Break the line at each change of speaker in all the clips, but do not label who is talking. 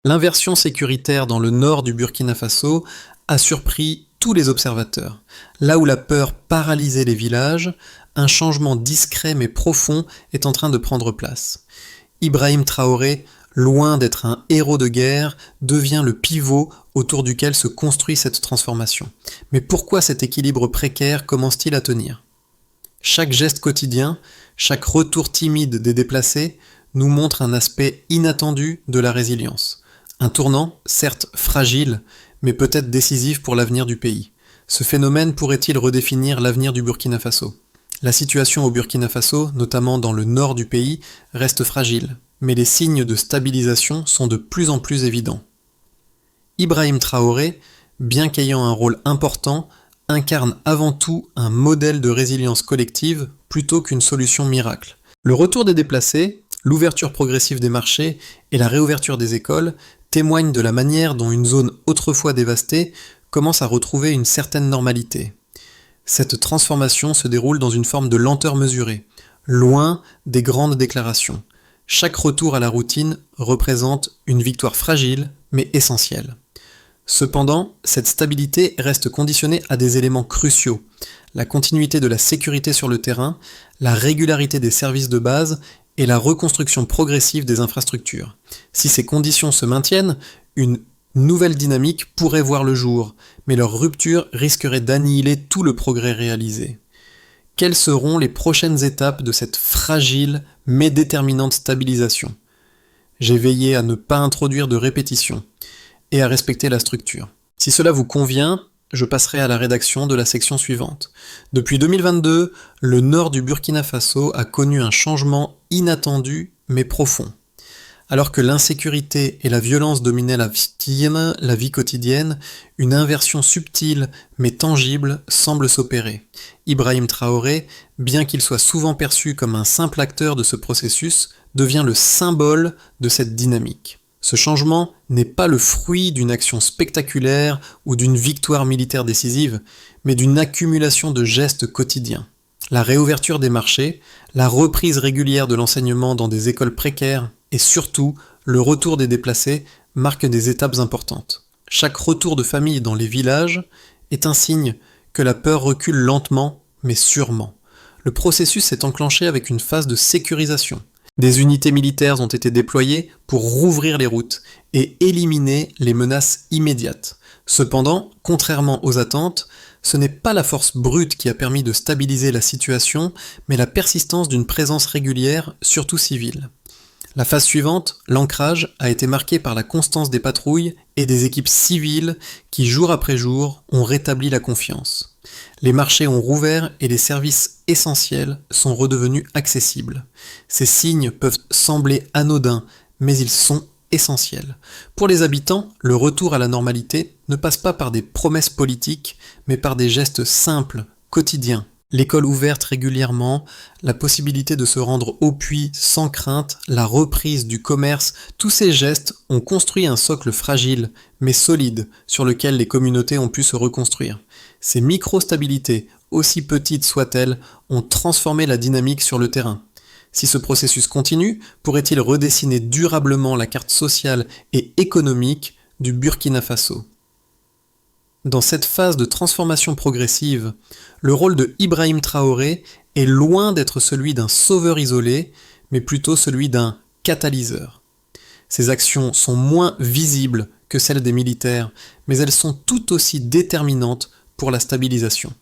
L'inversion sécuritaire dans le nord du Burkina Faso a surpris tous les observateurs. Là où la peur paralysait les villages, un changement discret mais profond est en train de prendre place. Ibrahim Traoré, loin d'être un héros de guerre, devient le pivot autour duquel se construit cette transformation. Mais pourquoi cet équilibre précaire commence-t-il à tenir ? Chaque geste quotidien, chaque retour timide des déplacés nous montre un aspect inattendu de la résilience. Un tournant, certes fragile, mais peut-être décisif pour l'avenir du pays. Ce phénomène pourrait-il redéfinir l'avenir du Burkina Faso ? La situation au Burkina Faso, notamment dans le nord du pays, reste fragile, mais les signes de stabilisation sont de plus en plus évidents. Ibrahim Traoré, bien qu'ayant un rôle important, incarne avant tout un modèle de résilience collective plutôt qu'une solution miracle. Le retour des déplacés, l'ouverture progressive des marchés et la réouverture des écoles témoignent de la manière dont une zone autrefois dévastée commence à retrouver une certaine normalité. Cette transformation se déroule dans une forme de lenteur mesurée, loin des grandes déclarations. Chaque retour à la routine représente une victoire fragile mais essentielle. Cependant, cette stabilité reste conditionnée à des éléments cruciaux: la continuité de la sécurité sur le terrain, la régularité des services de base et la reconstruction progressive des infrastructures. Si ces conditions se maintiennent, une nouvelle dynamique pourrait voir le jour, mais leur rupture risquerait d'annihiler tout le progrès réalisé. Quelles seront les prochaines étapes de cette fragile mais déterminante stabilisation ? J'ai veillé à ne pas introduire de répétition et à respecter la structure. Si cela vous convient, je passerai à la rédaction de la section suivante. Depuis 2022, le nord du Burkina Faso a connu un changement inattendu mais profond. Alors que l'insécurité et la violence dominaient la vie quotidienne, une inversion subtile mais tangible semble s'opérer. Ibrahim Traoré, bien qu'il soit souvent perçu comme un simple acteur de ce processus, devient le symbole de cette dynamique. Ce changement n'est pas le fruit d'une action spectaculaire ou d'une victoire militaire décisive, mais d'une accumulation de gestes quotidiens. La réouverture des marchés, la reprise régulière de l'enseignement dans des écoles précaires et surtout le retour des déplacés marquent des étapes importantes. Chaque retour de famille dans les villages est un signe que la peur recule lentement mais sûrement. Le processus s'est enclenché avec une phase de sécurisation. Des unités militaires ont été déployées pour rouvrir les routes et éliminer les menaces immédiates. Cependant, contrairement aux attentes, ce n'est pas la force brute qui a permis de stabiliser la situation, mais la persistance d'une présence régulière, surtout civile. La phase suivante, l'ancrage, a été marquée par la constance des patrouilles et des équipes civiles qui, jour après jour, ont rétabli la confiance. Les marchés ont rouvert et les services essentiels sont redevenus accessibles. Ces signes peuvent sembler anodins, mais ils sont essentiels. Pour les habitants, le retour à la normalité ne passe pas par des promesses politiques, mais par des gestes simples, quotidiens. L'école ouverte régulièrement, la possibilité de se rendre au puits sans crainte, la reprise du commerce, tous ces gestes ont construit un socle fragile, mais solide, sur lequel les communautés ont pu se reconstruire. Ces micro-stabilités, aussi petites soient-elles, ont transformé la dynamique sur le terrain. Si ce processus continue, pourrait-il redessiner durablement la carte sociale et économique du Burkina Faso ? Dans cette phase de transformation progressive, le rôle de Ibrahim Traoré est loin d'être celui d'un sauveur isolé, mais plutôt celui d'un catalyseur. Ses actions sont moins visibles que celles des militaires, mais elles sont tout aussi déterminantes pour la stabilisation.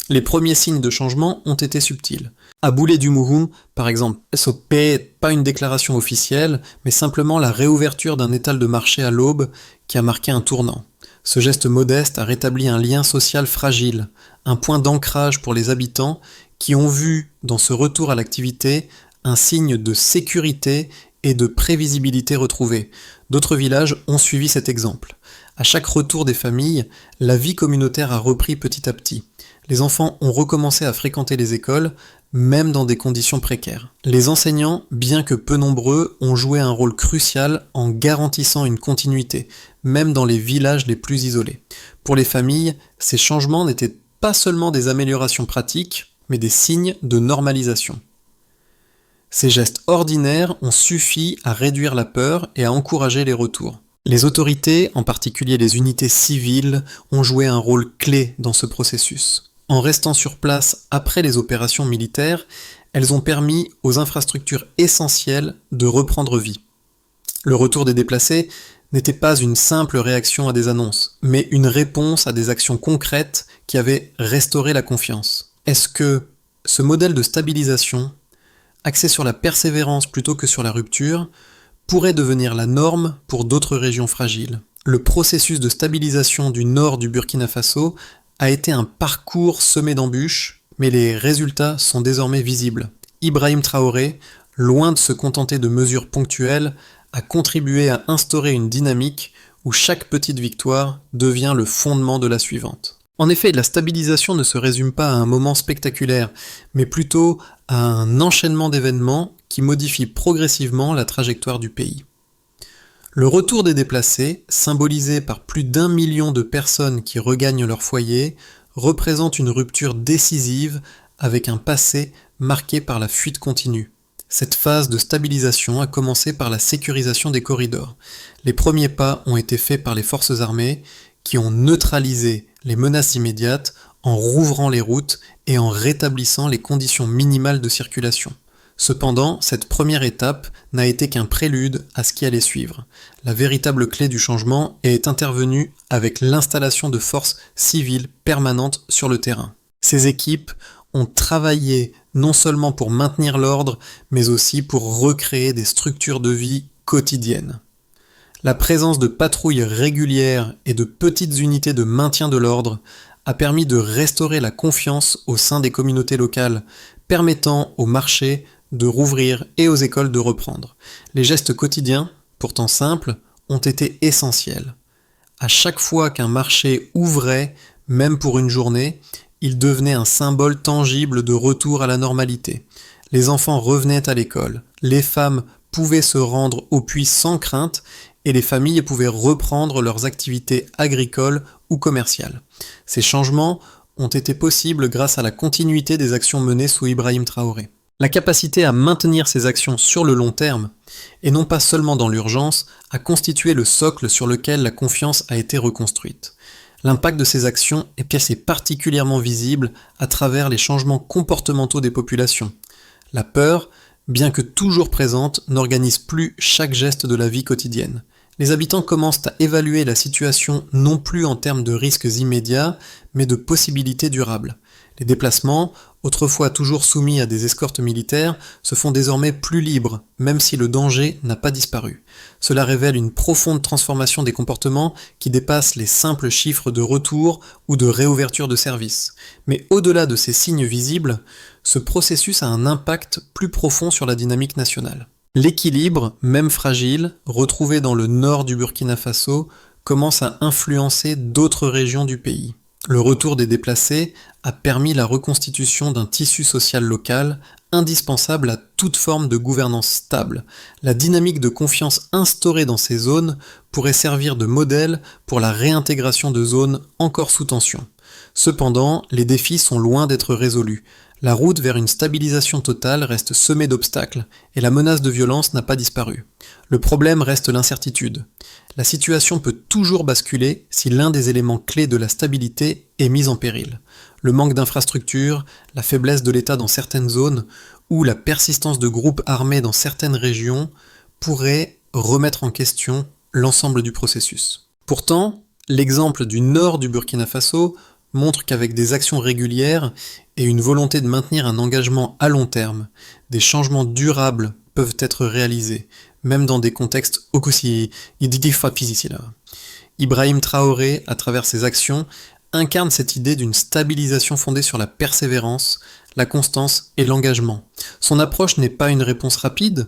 Les premiers signes de changement ont été subtils. À Boulé-du-Mouhoum, par exemple, SOP, pas une déclaration officielle, mais simplement la réouverture d'un étal de marché à l'aube qui a marqué un tournant. Ce geste modeste a rétabli un lien social fragile, un point d'ancrage pour les habitants qui ont vu dans ce retour à l'activité un signe de sécurité et de prévisibilité retrouvée. D'autres villages ont suivi cet exemple. À chaque retour des familles, la vie communautaire a repris petit à petit. Les enfants ont recommencé à fréquenter les écoles, même dans des conditions précaires. Les enseignants, bien que peu nombreux, ont joué un rôle crucial en garantissant une continuité, même dans les villages les plus isolés. Pour les familles, ces changements n'étaient pas seulement des améliorations pratiques, mais des signes de normalisation. Ces gestes ordinaires ont suffi à réduire la peur et à encourager les retours. Les autorités, en particulier les unités civiles, ont joué un rôle clé dans ce processus. En restant sur place après les opérations militaires, elles ont permis aux infrastructures essentielles de reprendre vie. Le retour des déplacés n'était pas une simple réaction à des annonces, mais une réponse à des actions concrètes qui avaient restauré la confiance. Est-ce que ce modèle de stabilisation, axé sur la persévérance plutôt que sur la rupture, pourrait devenir la norme pour d'autres régions fragiles? Le processus de stabilisation du nord du Burkina Faso a été un parcours semé d'embûches, mais les résultats sont désormais visibles. Ibrahim Traoré, loin de se contenter de mesures ponctuelles, a contribué à instaurer une dynamique où chaque petite victoire devient le fondement de la suivante. En effet, la stabilisation ne se résume pas à un moment spectaculaire, mais plutôt à un enchaînement d'événements qui modifient progressivement la trajectoire du pays. Le retour des déplacés, symbolisé par plus d'1 million de personnes qui regagnent leur foyer, représente une rupture décisive avec un passé marqué par la fuite continue. Cette phase de stabilisation a commencé par la sécurisation des corridors. Les premiers pas ont été faits par les forces armées qui ont neutralisé les menaces immédiates en rouvrant les routes et en rétablissant les conditions minimales de circulation. Cependant, cette première étape n'a été qu'un prélude à ce qui allait suivre. La véritable clé du changement est intervenue avec l'installation de forces civiles permanentes sur le terrain. Ces équipes ont travaillé non seulement pour maintenir l'ordre, mais aussi pour recréer des structures de vie quotidiennes. La présence de patrouilles régulières et de petites unités de maintien de l'ordre a permis de restaurer la confiance au sein des communautés locales, permettant aux marchés de rouvrir et aux écoles de reprendre. Les gestes quotidiens, pourtant simples, ont été essentiels. À chaque fois qu'un marché ouvrait, même pour une journée, il devenait un symbole tangible de retour à la normalité. Les enfants revenaient à l'école, les femmes pouvaient se rendre au puits sans crainte et les familles pouvaient reprendre leurs activités agricoles ou commerciales. Ces changements ont été possibles grâce à la continuité des actions menées sous Ibrahim Traoré. La capacité à maintenir ces actions sur le long terme, et non pas seulement dans l'urgence, a constitué le socle sur lequel la confiance a été reconstruite. L'impact de ces actions est particulièrement visible à travers les changements comportementaux des populations. La peur, bien que toujours présente, n'organise plus chaque geste de la vie quotidienne. Les habitants commencent à évaluer la situation non plus en termes de risques immédiats, mais de possibilités durables. Les déplacements, autrefois toujours soumis à des escortes militaires, se font désormais plus libres, même si le danger n'a pas disparu. Cela révèle une profonde transformation des comportements qui dépasse les simples chiffres de retour ou de réouverture de services. Mais au-delà de ces signes visibles, ce processus a un impact plus profond sur la dynamique nationale. L'équilibre, même fragile, retrouvé dans le nord du Burkina Faso, commence à influencer d'autres régions du pays. Le retour des déplacés a permis la reconstitution d'un tissu social local indispensable à toute forme de gouvernance stable. La dynamique de confiance instaurée dans ces zones pourrait servir de modèle pour la réintégration de zones encore sous tension. Cependant, les défis sont loin d'être résolus. La route vers une stabilisation totale reste semée d'obstacles et la menace de violence n'a pas disparu. Le problème reste l'incertitude. La situation peut toujours basculer si l'un des éléments clés de la stabilité est mis en péril. Le manque d'infrastructures, la faiblesse de l'État dans certaines zones ou la persistance de groupes armés dans certaines régions pourraient remettre en question l'ensemble du processus. Pourtant, l'exemple du nord du Burkina Faso montre qu'avec des actions régulières et une volonté de maintenir un engagement à long terme, des changements durables peuvent être réalisés, même dans des contextes aussi difficiles. Ibrahim Traoré, à travers ses actions, incarne cette idée d'une stabilisation fondée sur la persévérance, la constance et l'engagement. Son approche n'est pas une réponse rapide,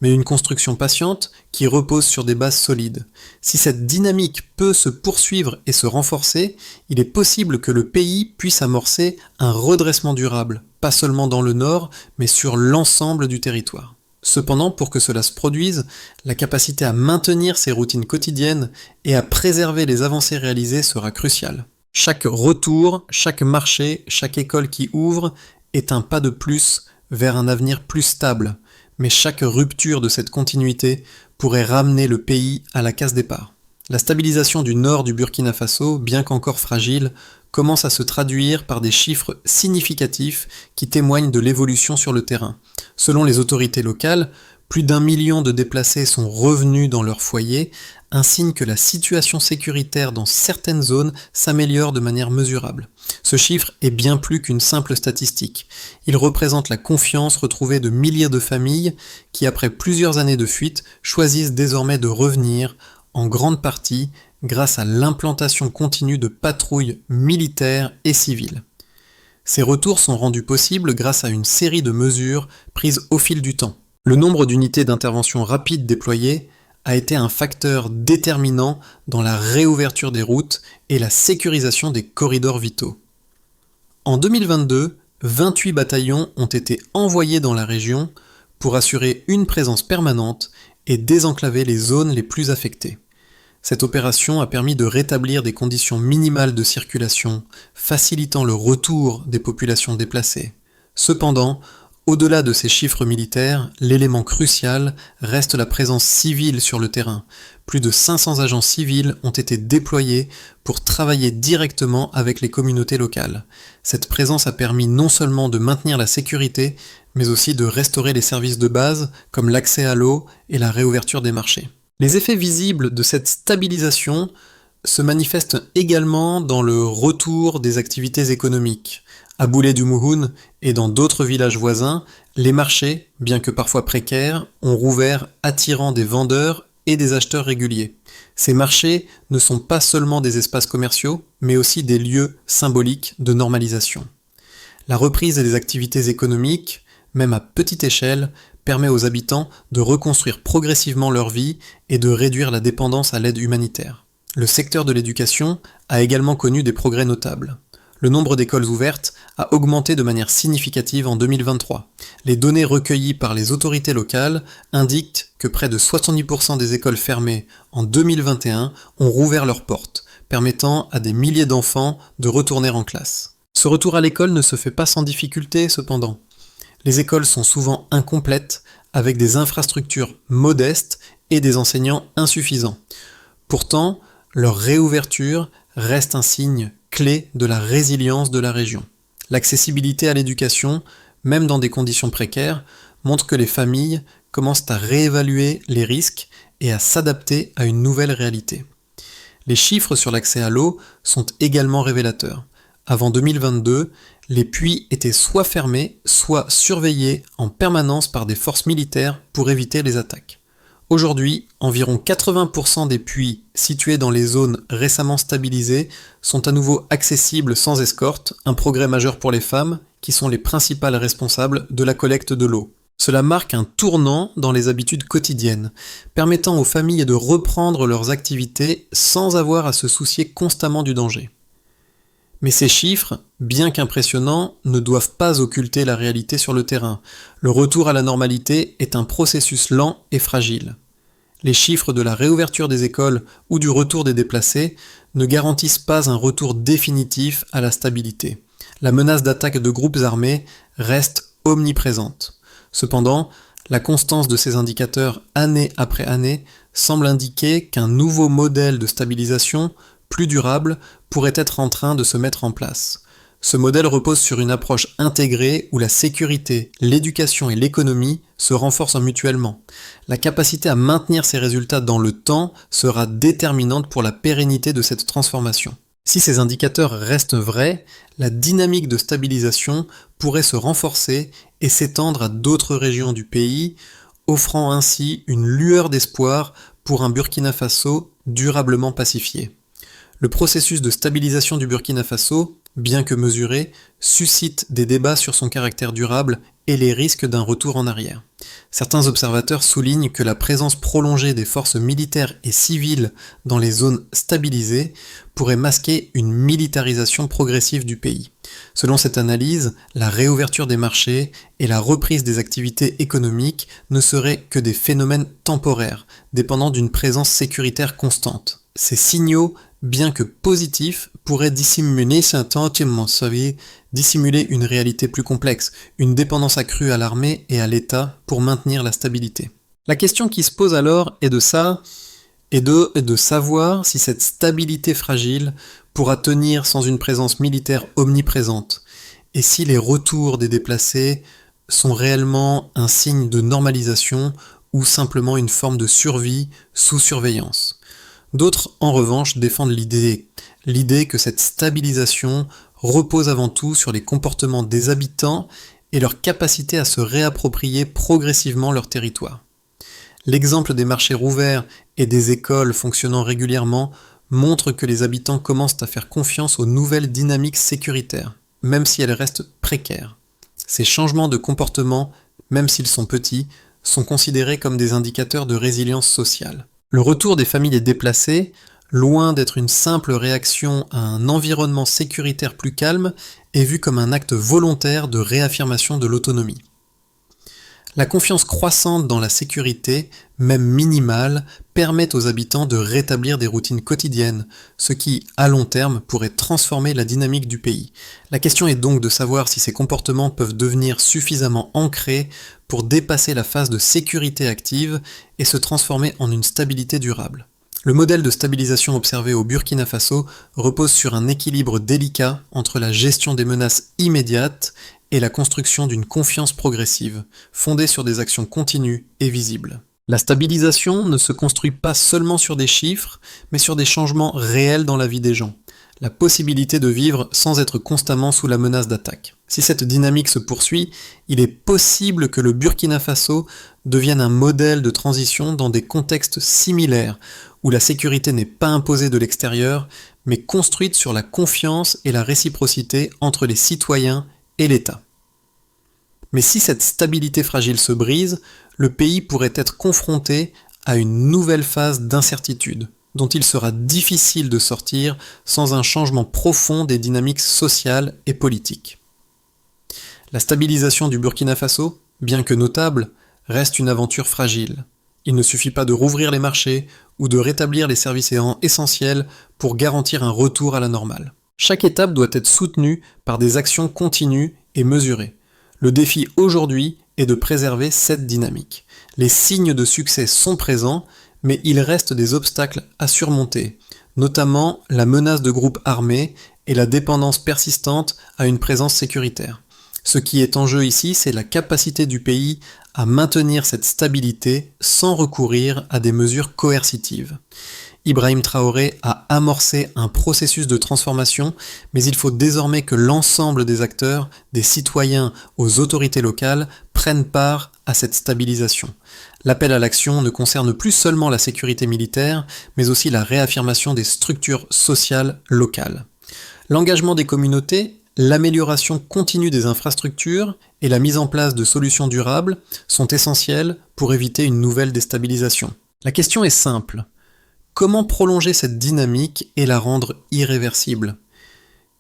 mais une construction patiente qui repose sur des bases solides. Si cette dynamique peut se poursuivre et se renforcer, il est possible que le pays puisse amorcer un redressement durable, pas seulement dans le nord, mais sur l'ensemble du territoire. Cependant, pour que cela se produise, la capacité à maintenir ces routines quotidiennes et à préserver les avancées réalisées sera cruciale. Chaque retour, chaque marché, chaque école qui ouvre est un pas de plus vers un avenir plus stable. mais chaque rupture de cette continuité pourrait ramener le pays à la case départ. La stabilisation du nord du Burkina Faso, bien qu'encore fragile, commence à se traduire par des chiffres significatifs qui témoignent de l'évolution sur le terrain. Selon les autorités locales, plus d'1 million de déplacés sont revenus dans leur foyer, un signe que la situation sécuritaire dans certaines zones s'améliore de manière mesurable. Ce chiffre est bien plus qu'une simple statistique. Il représente la confiance retrouvée de milliers de familles qui, après plusieurs années de fuite, choisissent désormais de revenir, en grande partie grâce à l'implantation continue de patrouilles militaires et civiles. Ces retours sont rendus possibles grâce à une série de mesures prises au fil du temps. Le nombre d'unités d'intervention rapide déployées a été un facteur déterminant dans la réouverture des routes et la sécurisation des corridors vitaux. En 2022, 28 bataillons ont été envoyés dans la région pour assurer une présence permanente et désenclaver les zones les plus affectées. Cette opération a permis de rétablir des conditions minimales de circulation, facilitant le retour des populations déplacées. Cependant, au-delà de ces chiffres militaires, l'élément crucial reste la présence civile sur le terrain. Plus de 500 agents civils ont été déployés pour travailler directement avec les communautés locales. Cette présence a permis non seulement de maintenir la sécurité, mais aussi de restaurer les services de base comme l'accès à l'eau et la réouverture des marchés. Les effets visibles de cette stabilisation se manifestent également dans le retour des activités économiques. À Boulé-du-Mouhoun et dans d'autres villages voisins, les marchés, bien que parfois précaires, ont rouvert, attirant des vendeurs et des acheteurs réguliers. Ces marchés ne sont pas seulement des espaces commerciaux, mais aussi des lieux symboliques de normalisation. La reprise des activités économiques, même à petite échelle, permet aux habitants de reconstruire progressivement leur vie et de réduire la dépendance à l'aide humanitaire. Le secteur de l'éducation a également connu des progrès notables. Le nombre d'écoles ouvertes a augmenté de manière significative en 2023. Les données recueillies par les autorités locales indiquent que près de 70% des écoles fermées en 2021 ont rouvert leurs portes, permettant à des milliers d'enfants de retourner en classe. Ce retour à l'école ne se fait pas sans difficulté cependant. Les écoles sont souvent incomplètes, avec des infrastructures modestes et des enseignants insuffisants. Pourtant, leur réouverture reste un signe clé de la résilience de la région. L'accessibilité à l'éducation, même dans des conditions précaires, montre que les familles commencent à réévaluer les risques et à s'adapter à une nouvelle réalité. Les chiffres sur l'accès à l'eau sont également révélateurs. Avant 2022, les puits étaient soit fermés, soit surveillés en permanence par des forces militaires pour éviter les attaques. Aujourd'hui, environ 80% des puits situés dans les zones récemment stabilisées sont à nouveau accessibles sans escorte, un progrès majeur pour les femmes, qui sont les principales responsables de la collecte de l'eau. Cela marque un tournant dans les habitudes quotidiennes, permettant aux familles de reprendre leurs activités sans avoir à se soucier constamment du danger. Mais ces chiffres, bien qu'impressionnants, ne doivent pas occulter la réalité sur le terrain. Le retour à la normalité est un processus lent et fragile. Les chiffres de la réouverture des écoles ou du retour des déplacés ne garantissent pas un retour définitif à la stabilité. La menace d'attaque de groupes armés reste omniprésente. Cependant, la constance de ces indicateurs année après année semble indiquer qu'un nouveau modèle de stabilisation plus durable pourrait être en train de se mettre en place. Ce modèle repose sur une approche intégrée où la sécurité, l'éducation et l'économie se renforcent mutuellement. La capacité à maintenir ces résultats dans le temps sera déterminante pour la pérennité de cette transformation. Si ces indicateurs restent vrais, la dynamique de stabilisation pourrait se renforcer et s'étendre à d'autres régions du pays, offrant ainsi une lueur d'espoir pour un Burkina Faso durablement pacifié. Le processus de stabilisation du Burkina Faso, bien que mesuré, suscite des débats sur son caractère durable et les risques d'un retour en arrière. Certains observateurs soulignent que la présence prolongée des forces militaires et civiles dans les zones stabilisées pourrait masquer une militarisation progressive du pays. Selon cette analyse, la réouverture des marchés et la reprise des activités économiques ne seraient que des phénomènes temporaires, dépendant d'une présence sécuritaire constante. Ces signaux bien que positif, pourrait dissimuler une réalité plus complexe, une dépendance accrue à l'armée et à l'État pour maintenir la stabilité. La question qui se pose alors est de savoir si cette stabilité fragile pourra tenir sans une présence militaire omniprésente, et si les retours des déplacés sont réellement un signe de normalisation ou simplement une forme de survie sous surveillance. D'autres, en revanche, défendent l'idée que cette stabilisation repose avant tout sur les comportements des habitants et leur capacité à se réapproprier progressivement leur territoire. L'exemple des marchés rouverts et des écoles fonctionnant régulièrement montre que les habitants commencent à faire confiance aux nouvelles dynamiques sécuritaires, même si elles restent précaires. Ces changements de comportement, même s'ils sont petits, sont considérés comme des indicateurs de résilience sociale. Le retour des familles déplacées, loin d'être une simple réaction à un environnement sécuritaire plus calme, est vu comme un acte volontaire de réaffirmation de l'autonomie. La confiance croissante dans la sécurité, même minimale, permet aux habitants de rétablir des routines quotidiennes, ce qui, à long terme, pourrait transformer la dynamique du pays. La question est donc de savoir si ces comportements peuvent devenir suffisamment ancrés pour dépasser la phase de sécurité active et se transformer en une stabilité durable. Le modèle de stabilisation observé au Burkina Faso repose sur un équilibre délicat entre la gestion des menaces immédiates et la construction d'une confiance progressive, fondée sur des actions continues et visibles. La stabilisation ne se construit pas seulement sur des chiffres, mais sur des changements réels dans la vie des gens. La possibilité de vivre sans être constamment sous la menace d'attaque. Si cette dynamique se poursuit, il est possible que le Burkina Faso devienne un modèle de transition dans des contextes similaires, où la sécurité n'est pas imposée de l'extérieur, mais construite sur la confiance et la réciprocité entre les citoyens et l'État. Mais si cette stabilité fragile se brise, le pays pourrait être confronté à une nouvelle phase d'incertitude, dont il sera difficile de sortir sans un changement profond des dynamiques sociales et politiques. La stabilisation du Burkina Faso, bien que notable, reste une aventure fragile. Il ne suffit pas de rouvrir les marchés ou de rétablir les services essentiels pour garantir un retour à la normale. Chaque étape doit être soutenue par des actions continues et mesurées. Le défi aujourd'hui est de préserver cette dynamique. Les signes de succès sont présents, mais il reste des obstacles à surmonter, notamment la menace de groupes armés et la dépendance persistante à une présence sécuritaire. Ce qui est en jeu ici, c'est la capacité du pays à maintenir cette stabilité sans recourir à des mesures coercitives. Ibrahim Traoré a amorcé un processus de transformation, mais il faut désormais que l'ensemble des acteurs, des citoyens aux autorités locales, prennent part à cette stabilisation. L'appel à l'action ne concerne plus seulement la sécurité militaire, mais aussi la réaffirmation des structures sociales locales. L'engagement des communautés, l'amélioration continue des infrastructures et la mise en place de solutions durables sont essentiels pour éviter une nouvelle déstabilisation. La question est simple. Comment prolonger cette dynamique et la rendre irréversible ?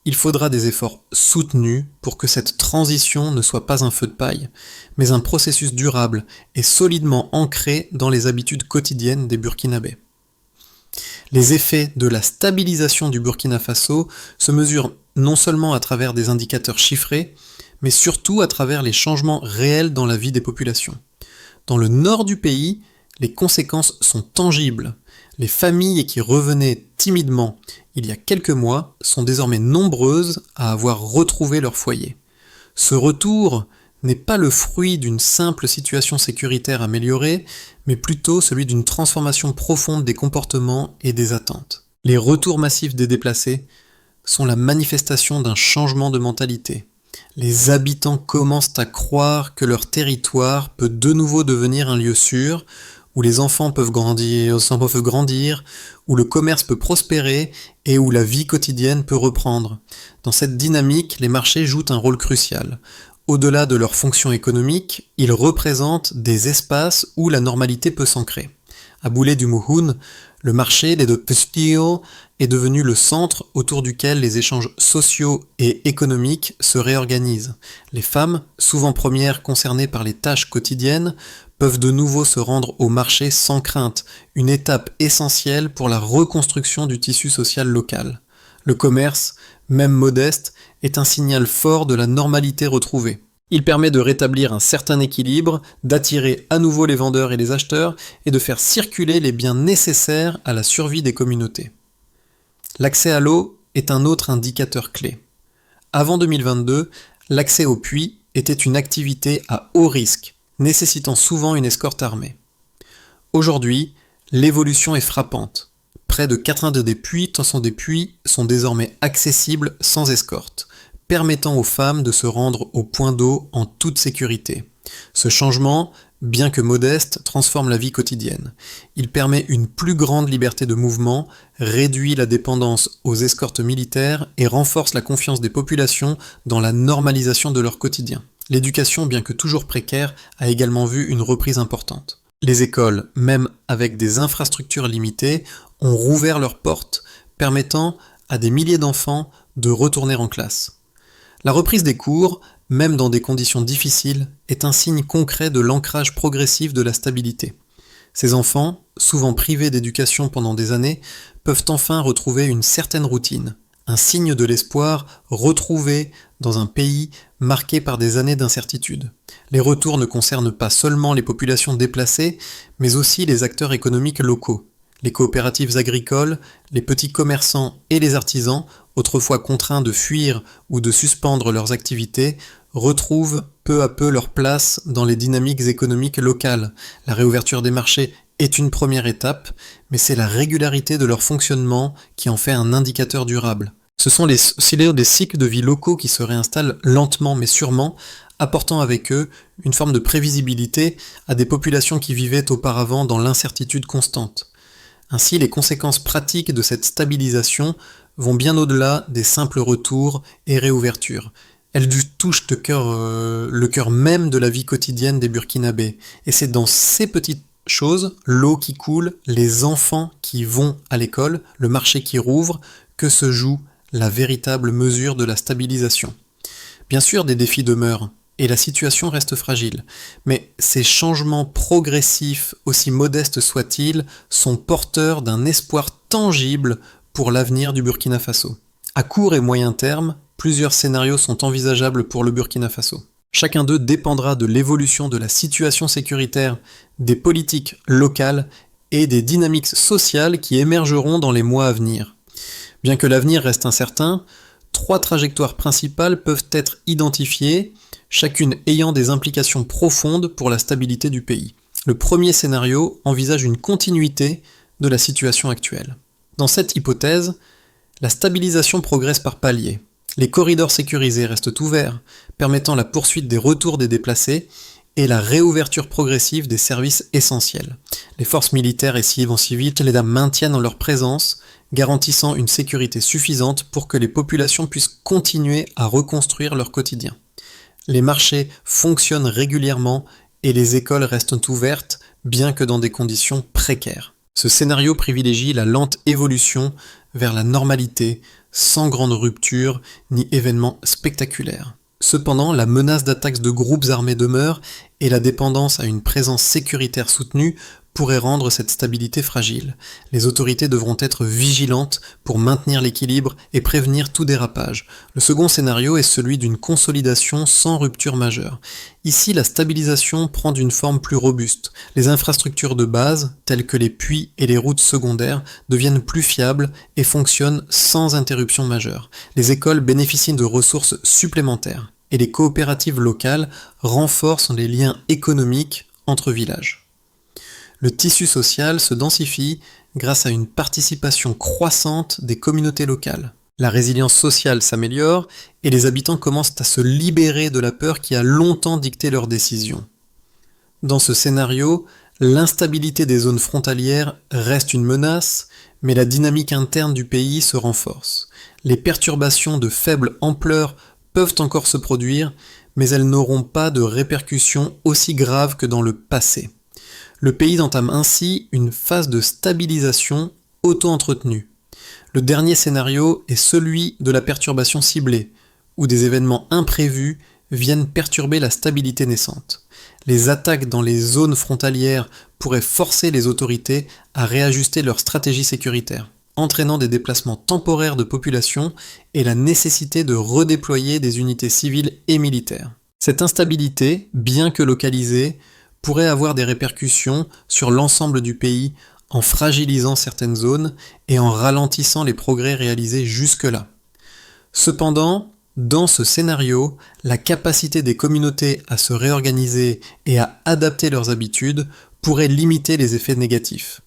Il faudra des efforts soutenus pour que cette transition ne soit pas un feu de paille, mais un processus durable et solidement ancré dans les habitudes quotidiennes des Burkinabés. Les effets de la stabilisation du Burkina Faso se mesurent non seulement à travers des indicateurs chiffrés, mais surtout à travers les changements réels dans la vie des populations. Dans le nord du pays, les conséquences sont tangibles. Les familles qui revenaient timidement il y a quelques mois sont désormais nombreuses à avoir retrouvé leur foyer. Ce retour n'est pas le fruit d'une simple situation sécuritaire améliorée, mais plutôt celui d'une transformation profonde des comportements et des attentes. Les retours massifs des déplacés sont la manifestation d'un changement de mentalité. Les habitants commencent à croire que leur territoire peut de nouveau devenir un lieu sûr, où les enfants peuvent grandir, où le commerce peut prospérer et où la vie quotidienne peut reprendre. Dans cette dynamique, les marchés jouent un rôle crucial. Au-delà de leur fonction économique, ils représentent des espaces où la normalité peut s'ancrer. À Boulé du Mouhoun, le marché des Pestillo est devenu le centre autour duquel les échanges sociaux et économiques se réorganisent. Les femmes, souvent premières concernées par les tâches quotidiennes, peuvent de nouveau se rendre au marché sans crainte, une étape essentielle pour la reconstruction du tissu social local. Le commerce, même modeste, est un signal fort de la normalité retrouvée. Il permet de rétablir un certain équilibre, d'attirer à nouveau les vendeurs et les acheteurs et de faire circuler les biens nécessaires à la survie des communautés. L'accès à l'eau est un autre indicateur clé. Avant 2022, l'accès aux puits était une activité à haut risque, nécessitant souvent une escorte armée. Aujourd'hui, l'évolution est frappante. Près de 82 des puits sont désormais accessibles sans escorte, permettant aux femmes de se rendre au point d'eau en toute sécurité. Ce changement, bien que modeste, transforme la vie quotidienne. Il permet une plus grande liberté de mouvement, réduit la dépendance aux escortes militaires et renforce la confiance des populations dans la normalisation de leur quotidien. L'éducation, bien que toujours précaire, a également vu une reprise importante. Les écoles, même avec des infrastructures limitées, ont rouvert leurs portes, permettant à des milliers d'enfants de retourner en classe. La reprise des cours, même dans des conditions difficiles, est un signe concret de l'ancrage progressif de la stabilité. Ces enfants, souvent privés d'éducation pendant des années, peuvent enfin retrouver une certaine routine, un signe de l'espoir retrouvé dans un pays marqué par des années d'incertitude. Les retours ne concernent pas seulement les populations déplacées, mais aussi les acteurs économiques locaux. Les coopératives agricoles, les petits commerçants et les artisans, autrefois contraints de fuir ou de suspendre leurs activités, retrouvent peu à peu leur place dans les dynamiques économiques locales. La réouverture des marchés est une première étape, mais c'est la régularité de leur fonctionnement qui en fait un indicateur durable. Ce sont des cycles de vie locaux qui se réinstallent lentement mais sûrement, apportant avec eux une forme de prévisibilité à des populations qui vivaient auparavant dans l'incertitude constante. Ainsi, les conséquences pratiques de cette stabilisation vont bien au-delà des simples retours et réouvertures. Elles touchent le cœur même de la vie quotidienne des Burkinabés. Et c'est dans ces petites choses, l'eau qui coule, les enfants qui vont à l'école, le marché qui rouvre, que se joue la véritable mesure de la stabilisation. Bien sûr, des défis demeurent, et la situation reste fragile, mais ces changements progressifs, aussi modestes soient-ils, sont porteurs d'un espoir tangible pour l'avenir du Burkina Faso. À court et moyen terme, plusieurs scénarios sont envisageables pour le Burkina Faso. Chacun d'eux dépendra de l'évolution de la situation sécuritaire, des politiques locales et des dynamiques sociales qui émergeront dans les mois à venir. Bien que l'avenir reste incertain, 3 trajectoires principales peuvent être identifiées, chacune ayant des implications profondes pour la stabilité du pays. Le premier scénario envisage une continuité de la situation actuelle. Dans cette hypothèse, la stabilisation progresse par paliers. Les corridors sécurisés restent ouverts, permettant la poursuite des retours des déplacés et la réouverture progressive des services essentiels. Les forces militaires et civiles maintiennent leur présence, garantissant une sécurité suffisante pour que les populations puissent continuer à reconstruire leur quotidien. Les marchés fonctionnent régulièrement et les écoles restent ouvertes, bien que dans des conditions précaires. Ce scénario privilégie la lente évolution vers la normalité, sans grande rupture ni événements spectaculaires. Cependant, la menace d'attaques de groupes armés demeure et la dépendance à une présence sécuritaire soutenue pourrait rendre cette stabilité fragile. Les autorités devront être vigilantes pour maintenir l'équilibre et prévenir tout dérapage. Le second scénario est celui d'une consolidation sans rupture majeure. Ici, la stabilisation prend une forme plus robuste. Les infrastructures de base, telles que les puits et les routes secondaires, deviennent plus fiables et fonctionnent sans interruption majeure. Les écoles bénéficient de ressources supplémentaires et les coopératives locales renforcent les liens économiques entre villages. Le tissu social se densifie grâce à une participation croissante des communautés locales. La résilience sociale s'améliore et les habitants commencent à se libérer de la peur qui a longtemps dicté leurs décisions. Dans ce scénario, l'instabilité des zones frontalières reste une menace, mais la dynamique interne du pays se renforce. Les perturbations de faible ampleur peuvent encore se produire, mais elles n'auront pas de répercussions aussi graves que dans le passé. Le pays entame ainsi une phase de stabilisation auto-entretenue. Le dernier scénario est celui de la perturbation ciblée, où des événements imprévus viennent perturber la stabilité naissante. Les attaques dans les zones frontalières pourraient forcer les autorités à réajuster leur stratégie sécuritaire, entraînant des déplacements temporaires de population et la nécessité de redéployer des unités civiles et militaires. Cette instabilité, bien que localisée, pourrait avoir des répercussions sur l'ensemble du pays en fragilisant certaines zones et en ralentissant les progrès réalisés jusque-là. Cependant, dans ce scénario, la capacité des communautés à se réorganiser et à adapter leurs habitudes pourrait limiter les effets négatifs.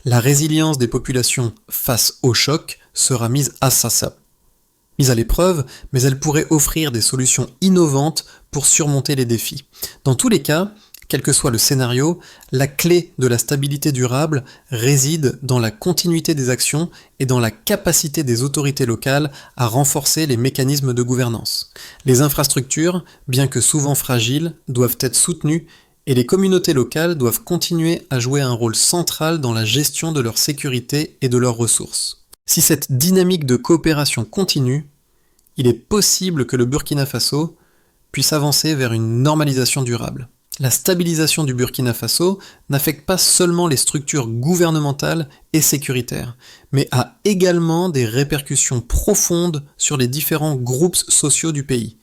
La résilience des populations face au choc sera mise à l'épreuve, mais elle pourrait offrir des solutions innovantes pour surmonter les défis. Dans tous les cas, quel que soit le scénario, la clé de la stabilité durable réside dans la continuité des actions et dans la capacité des autorités locales à renforcer les mécanismes de gouvernance. Les infrastructures, bien que souvent fragiles, doivent être soutenues et les communautés locales doivent continuer à jouer un rôle central dans la gestion de leur sécurité et de leurs ressources. Si cette dynamique de coopération continue, il est possible que le Burkina Faso puisse avancer vers une normalisation durable. La stabilisation du Burkina Faso n'affecte pas seulement les structures gouvernementales et sécuritaires, mais a également des répercussions profondes sur les différents groupes sociaux du pays.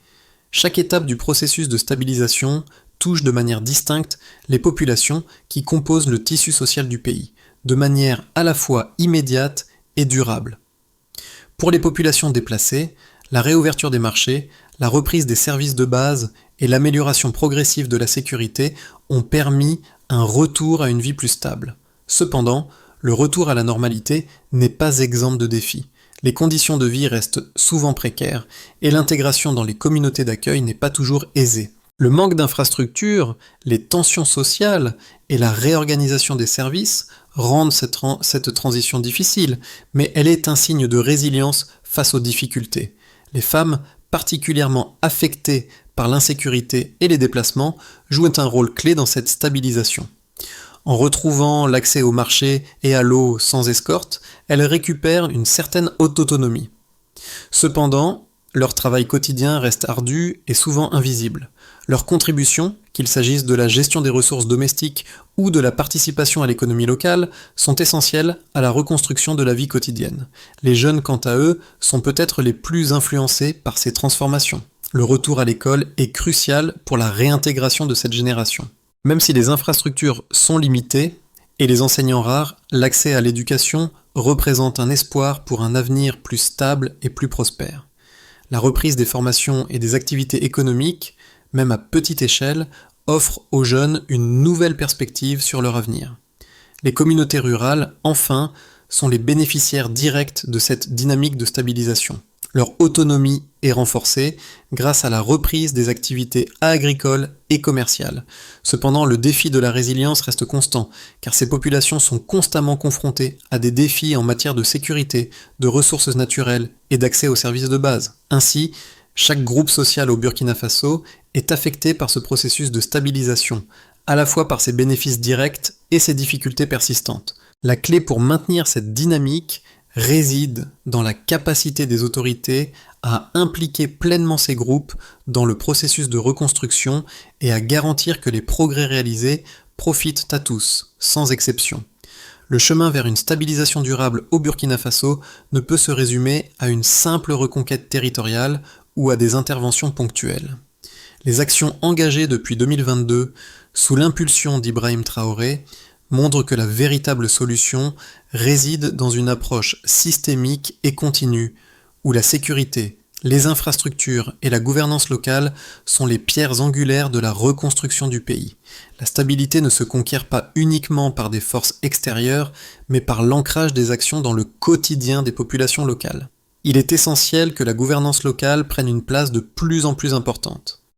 Chaque étape du processus de stabilisation touche de manière distincte les populations qui composent le tissu social du pays, de manière à la fois immédiate et durable. Pour les populations déplacées, la réouverture des marchés, la reprise des services de base et l'amélioration progressive de la sécurité ont permis un retour à une vie plus stable. Cependant, le retour à la normalité n'est pas exempt de défis. Les conditions de vie restent souvent précaires et l'intégration dans les communautés d'accueil n'est pas toujours aisée. Le manque d'infrastructures, les tensions sociales et la réorganisation des services rendent cette transition difficile, mais elle est un signe de résilience face aux difficultés. Les femmes, particulièrement affectées par l'insécurité et les déplacements, jouent un rôle clé dans cette stabilisation. En retrouvant l'accès au marché et à l'eau sans escorte, elles récupèrent une certaine autonomie. Cependant, leur travail quotidien reste ardu et souvent invisible. Leurs contributions, qu'il s'agisse de la gestion des ressources domestiques ou de la participation à l'économie locale, sont essentielles à la reconstruction de la vie quotidienne. Les jeunes, quant à eux, sont peut-être les plus influencés par ces transformations. Le retour à l'école est crucial pour la réintégration de cette génération. Même si les infrastructures sont limitées et les enseignants rares, l'accès à l'éducation représente un espoir pour un avenir plus stable et plus prospère. La reprise des formations et des activités économiques, même à petite échelle, offre aux jeunes une nouvelle perspective sur leur avenir. Les communautés rurales, enfin, sont les bénéficiaires directs de cette dynamique de stabilisation. Leur autonomie est renforcée grâce à la reprise des activités agricoles et commerciales. Cependant, le défi de la résilience reste constant, car ces populations sont constamment confrontées à des défis en matière de sécurité, de ressources naturelles et d'accès aux services de base. Ainsi, chaque groupe social au Burkina Faso est affecté par ce processus de stabilisation, à la fois par ses bénéfices directs et ses difficultés persistantes. La clé pour maintenir cette dynamique réside dans la capacité des autorités à impliquer pleinement ces groupes dans le processus de reconstruction et à garantir que les progrès réalisés profitent à tous, sans exception. Le chemin vers une stabilisation durable au Burkina Faso ne peut se résumer à une simple reconquête territoriale ou à des interventions ponctuelles. Les actions engagées depuis 2022 sous l'impulsion d'Ibrahim Traoré montre que la véritable solution réside dans une approche systémique et continue, où la sécurité, les infrastructures et la gouvernance locale sont les pierres angulaires de la reconstruction du pays. La stabilité ne se conquiert pas uniquement par des forces extérieures, mais par l'ancrage des actions dans le quotidien des populations locales. Il est essentiel que la gouvernance locale prenne une place de plus en plus importante.